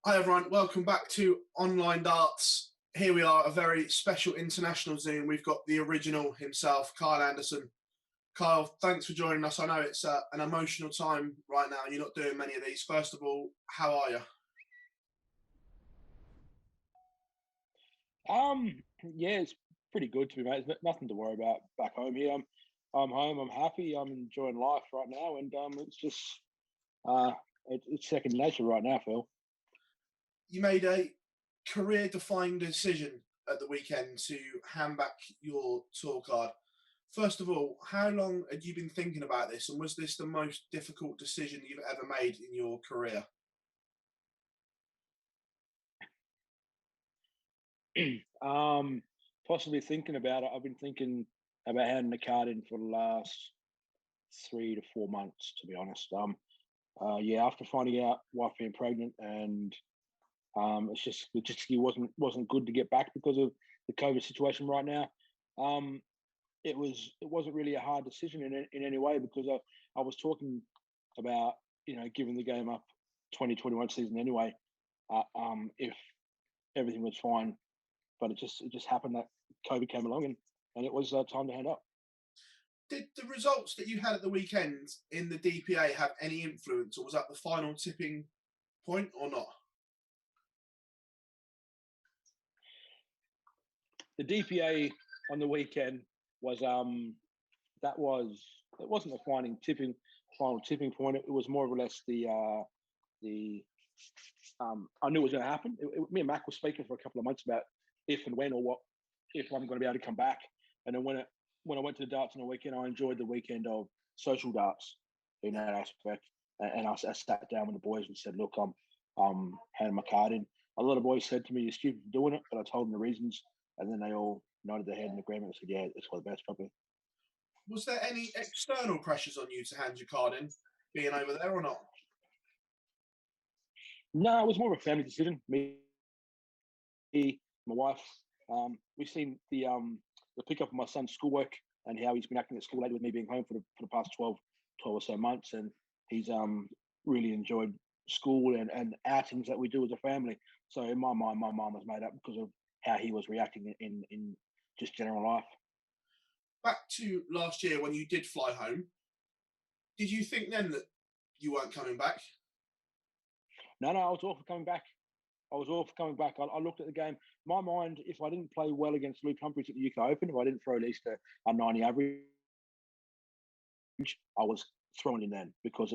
Hi everyone, welcome back to Online Darts. Here we are, a very special international Zoom. We've got the original himself, Kyle Anderson. Kyle, thanks for joining us. I know it's an emotional time right now. You're not doing many of these. First of all, how are you? Yeah, it's pretty good to be mate. There's nothing to worry about back home here. I'm home. I'm happy. I'm enjoying life right now, and it's just it's second nature right now, Phil. You made a career-defining decision at the weekend to hand back your tour card. First of all, how long had you been thinking about this, and was this the most difficult decision you've ever made in your career? Possibly thinking about it. I've been thinking about handing the card in for the last 3 to 4 months, to be honest. Yeah, after finding out wife being pregnant, and it's just logistically wasn't good to get back because of the COVID situation right now. It wasn't really a hard decision in any way, because I was talking about giving the game up 2021 season anyway, if everything was fine. But it just happened that COVID came along, and it was time to hand up. Did the results that you had at the weekend in the DPA have any influence, or was that the final tipping point, or not? The DPA on the weekend was it wasn't the final tipping point. It was more or less the I knew it was going to happen. Me and Mac were speaking for a couple of months about if and when, or what if I'm going to be able to come back. And then when I went to the darts on the weekend, I enjoyed the weekend of social darts in that aspect. And I sat down with the boys and said, look, I'm handing my card in. A lot of boys said to me, you're stupid for doing it, but I told them the reasons, and then they all nodded their head in agreement and said, yeah, it's for the best, probably. Was there any external pressures on you to hand your card in, being over there, or not? No, it was more of a family decision. Me, my wife, we've seen the pickup of my son's schoolwork and how he's been acting at school lately with me being home for the past 12 or so months, and he's really enjoyed school and outings that we do as a family. So in my mind, my mum was made up because of how he was reacting in just general life. Back to last year when you did fly home, did you think then that you weren't coming back? No, I was all for coming back. I looked at the game. My mind, if I didn't play well against Luke Humphries at the UK Open, if I didn't throw at least a 90 average, I was throwing in then, because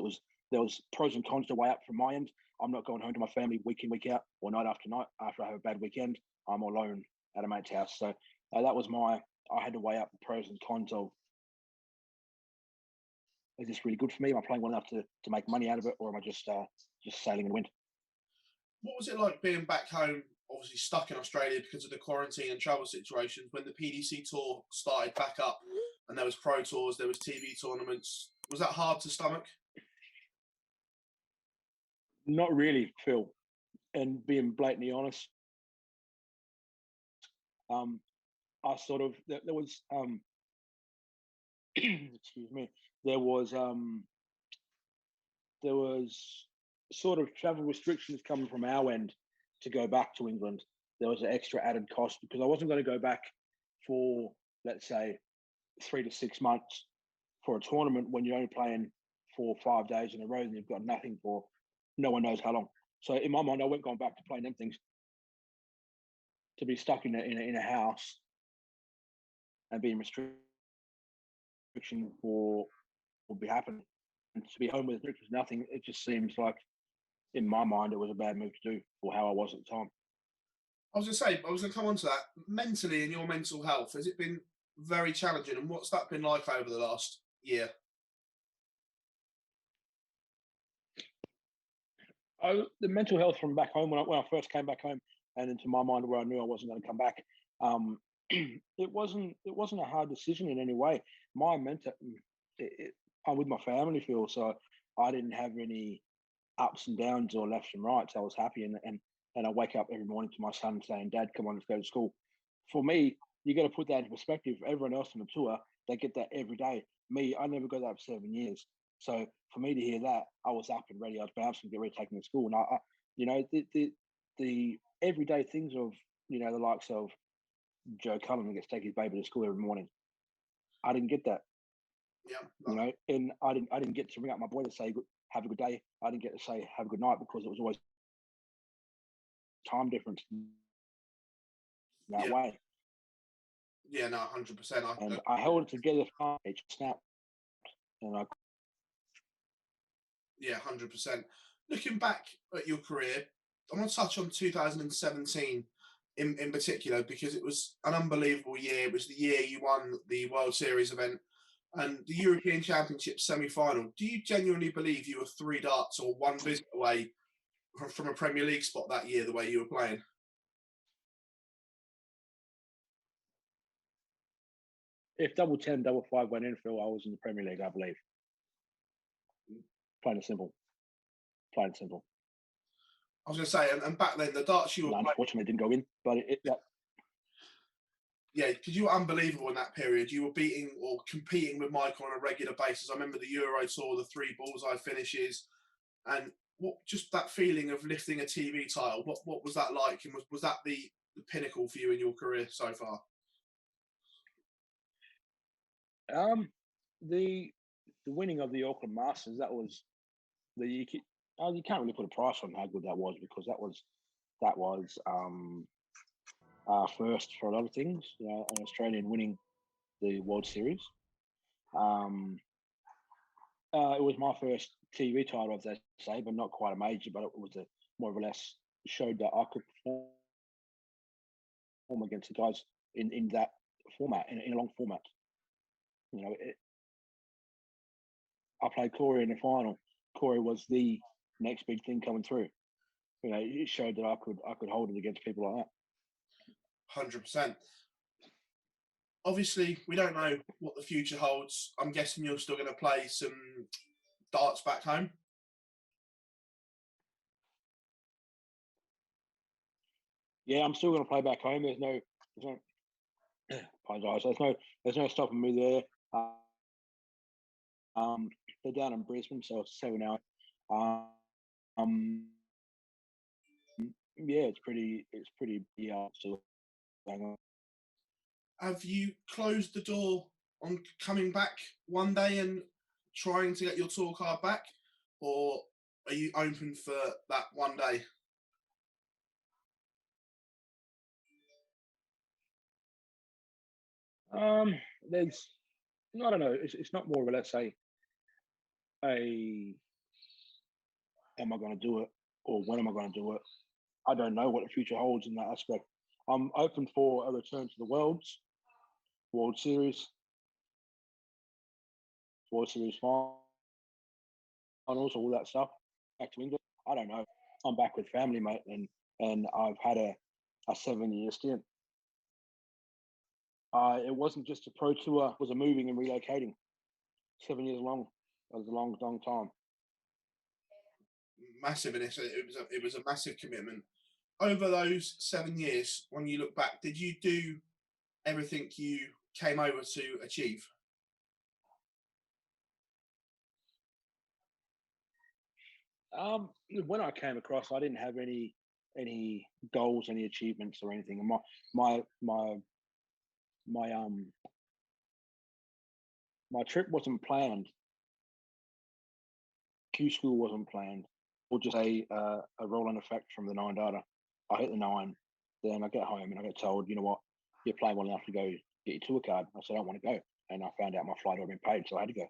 there was pros and cons to weigh up from my end. I'm not going home to my family week in, week out, or night after night after I have a bad weekend. I'm alone at a mate's house. So that was I had to weigh up the pros and cons of, is this really good for me? Am I playing well enough to make money out of it, or am I just sailing in the wind? What was it like being back home, obviously stuck in Australia because of the quarantine and travel situations, when the PDC Tour started back up and there was pro tours, there was TV tournaments? Was that hard to stomach? Not really, Phil. And being blatantly honest, I sort of there was excuse me, there was sort of travel restrictions coming from our end to go back to England. There was an extra added cost because I wasn't going to go back for, let's say, 3 to 6 months for a tournament when you're only playing 4 or 5 days in a row and you've got nothing for no one knows how long. So in my mind, I wasn't going back to playing them things. To be stuck in a house and being restriction for will be happening, and to be home with nothing, it just seems like, in my mind, it was a bad move to do for how I was at the time. I was going to come on to that. Mentally, in your mental health, has it been very challenging, and what's that been like over the last year? The mental health from back home, when I first came back home, and into my mind where I knew I wasn't going to come back, it wasn't a hard decision in any way. My mental, I'm with my family, Phil, so I didn't have any ups and downs or lefts and rights. I was happy, and I wake up every morning to my son saying, "Dad, come on, let's go to school." For me, you got to put that in perspective. Everyone else on the tour they get that every day. Me, I never got that for 7 years. So for me to hear that, I was up and ready. I was bouncing, get ready to take them to school. And the everyday things of, the likes of Joe Cullen gets to take his baby to school every morning. I didn't get that. Yeah. And I didn't get to ring up my boy to say have a good day. I didn't get to say have a good night because it was always time difference that way. Yeah, no, 100%. And I held it together. It snapped, and yeah, 100%. Looking back at your career, I want to touch on 2017 in particular because it was an unbelievable year. It was the year you won the World Series event and the European Championship semi-final. Do you genuinely believe you were 3 darts or 1 visit away from a Premier League spot that year, the way you were playing? if double 10, double 5 went in, Phil, I was in the Premier League, I believe. Plain and simple. Plain and simple. I was going to say, and back then, the darts you were playing... Unfortunately, it didn't go in, but Yeah, because you were unbelievable in that period. You were beating or competing with Michael on a regular basis. I remember the Euro Tour, the 3 bullseye finishes, and just that feeling of lifting a TV title. What was that like? And was that the pinnacle for you in your career so far? The winning of the Auckland Masters, that was you can't really put a price on how good that was because that was first for a lot of things. An Australian winning the World Series. It was my first TV title, as they say, but not quite a major. But it was more or less showed that I could perform against the guys in that format, in a long format. I played Corey in the final. Corey was the next big thing coming through. It showed that I could hold it against people like that. 100%. Obviously, we don't know what the future holds. I'm guessing you're still going to play some darts back home. Yeah, I'm still going to play back home. There's no apologise. There's no stopping me there. They're down in Brisbane, so it's 7 hours. Yeah, it's pretty. Still going on. Have you closed the door on coming back one day and trying to get your tour card back, or are you open for that one day? There's, I don't know. It's not more of a, let's say, am I going to do it or when am I going to do it? I don't know what the future holds in that aspect. I'm open for a return to the World Series finals, all that stuff. Back to England. I don't know. I'm back with family, mate, and I've had a 7-year stint. It wasn't just a pro tour; it was a moving and relocating. 7 years long. That was a long, long time. Massive, and it was a massive commitment. Over those 7 years, when you look back, did you do everything you came over to achieve? When I came across, I didn't have any goals, any achievements, or anything. My trip wasn't planned. Q school wasn't planned. Or just a rolling effect from the 9 data. I hit the 9, then I get home and I get told, you know what, you're playing well enough to go get your tour card. I said, I don't want to go. And I found out my flight had been paid, so I had to go.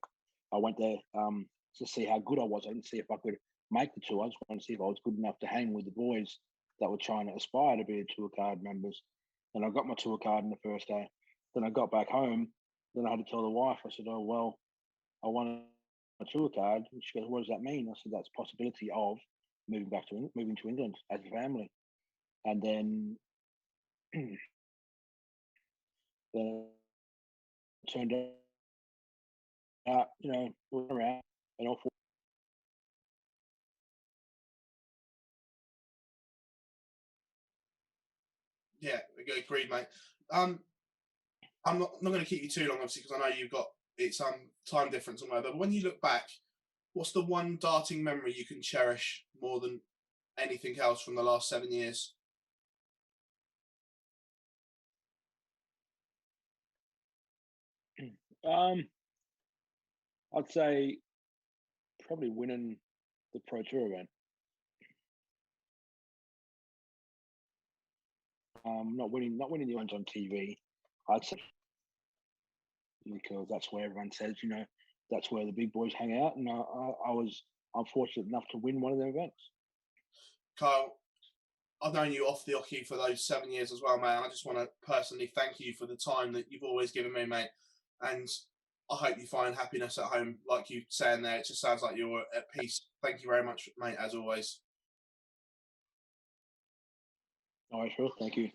I went there to see how good I was. I didn't see if I could make the tour. I just wanted to see if I was good enough to hang with the boys that were trying to aspire to be a tour card members. And I got my tour card on the first day. Then I got back home. Then I had to tell the wife. I said, oh, well, I want a tour card. And she goes, what does that mean? I said, that's a possibility of moving to England as a family. And then it turned out, we're around and all. Yeah, agreed, mate. I'm not going to keep you too long, obviously, because I know you've got it's time difference and whatever. But when you look back, what's the one darting memory you can cherish more than anything else from the last 7 years? Um, I'd say probably winning the Pro Tour event. Not winning the ones on TV. I'd say because that's where everyone says, that's where the big boys hang out, and I was unfortunate enough to win one of their events. Kyle, I've known you off the hockey for those 7 years as well, man. I just want to personally thank you for the time that you've always given me, mate. And I hope you find happiness at home, like you saying there. It just sounds like you're at peace. Thank you very much, mate, as always. All right, sure. Thank you.